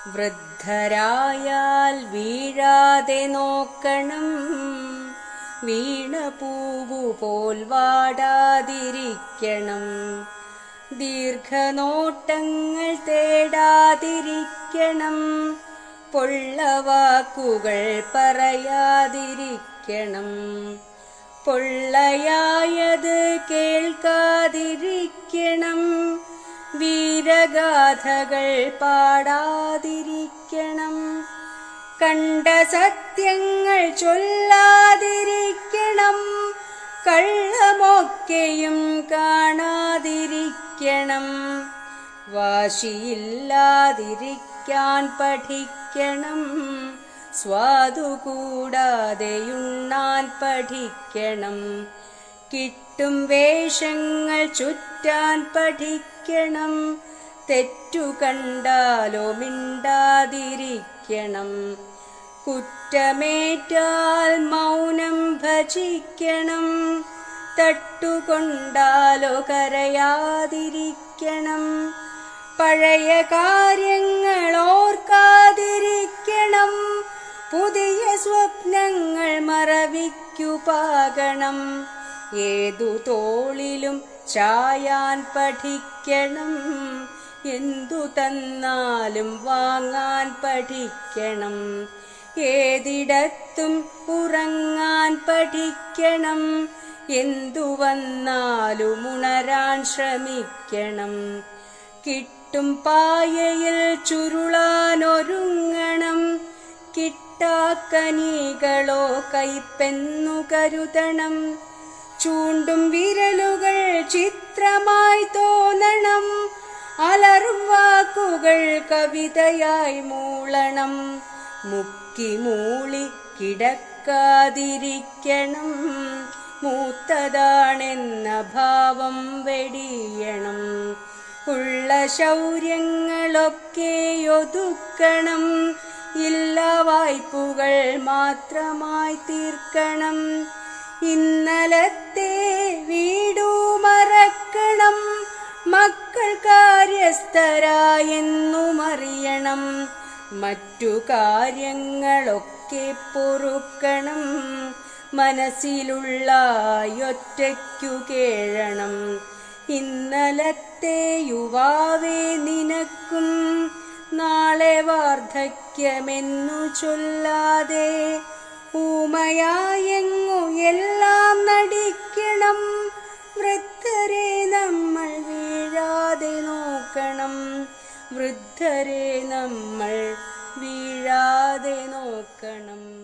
വൃദ്ധരായാൽ വീഴാതെ നോക്കണം, വീണ പൂവുപോൽ വാടാതിരിക്കണം. ദീർഘനോട്ടങ്ങൾ തേടാതിരിക്കണം, പൊള്ളവാക്കുകൾ പറയാതിരിക്കണം. പൊള്ളയായത് കേൾക്കാതിരിക്കണം, വീരഗാഥകൾ പാടാതിരിക്കണം. കണ്ട സത്യങ്ങൾ ചൊല്ലാതിരിക്കണം, കള്ളമൊക്കെയും കാണാതിരിക്കണം. വാശിയില്ലാതിരിക്കാൻ പഠിക്കണം, സ്വാദു കൂടാതെയുണ്ണാൻ പഠിക്കണം. കിട്ടും വേഷങ്ങൾ ചുറ്റാൻ പഠിക്കണം, തെറ്റു കണ്ടാലോ മിണ്ടാതിരിക്കണം. കുറ്റമേറ്റാൽ മൗനം ഭജിക്കണം, തട്ടുകൊണ്ടാലോ കരയാതിരിക്കണം. പഴയ കാര്യങ്ങൾ ഓർക്കാതിരിക്കണം, പുതിയ സ്വപ്നങ്ങൾ മറവിക്കു പാകണം. ഏതു തോളിലും ചായാൻ പഠിക്കണം, എന്തു തന്നാലും വാങ്ങാൻ പഠിക്കണം. ഏതിടത്തും ഉറങ്ങാൻ പഠിക്കണം, എന്തു വന്നാലും ഉണരാൻ ശ്രമിക്കണം. കിട്ടും പായയിൽ ചുരുളാനൊരുങ്ങണം, കിട്ടാക്കനികളോ കൈപ്പെന്നു കരുതണം. ചൂണ്ടും വിരലുകൾ ചിത്രമായി തോന്നണം, അലറും വാക്കുകൾ കവിതയായി മൂളണം. മുക്കി മൂളി കിടക്കാതിരിക്കണം, മൂത്തതാണെന്ന ഭാവം വെടിയണം. ഉള്ള ശൗര്യങ്ങളൊക്കെ ഒതുക്കണം, ഇല്ല വായ്പുകൾ മാത്രമായി തീർക്കണം. ഇന്നലത്തെ വീടു മറക്കണം, മക്കൾ കാര്യസ്ഥരായെന്നുമറിയണം. മറ്റു കാര്യങ്ങളൊക്കെ പൊറുക്കണം, മനസ്സിലുള്ള ഒറ്റയ്ക്കു കേഴണം. ഇന്നലത്തെ യുവാവേ നിനക്കും നാളെ വാർദ്ധക്യമെന്നു ചൊല്ലാതെ, ഊമയായെങ്ങു എല്ലാം നടിക്കണം. വൃദ്ധരെ നമ്മൾ വീഴാതെ നോക്കണം, വൃദ്ധരെ നമ്മൾ വീഴാതെ നോക്കണം.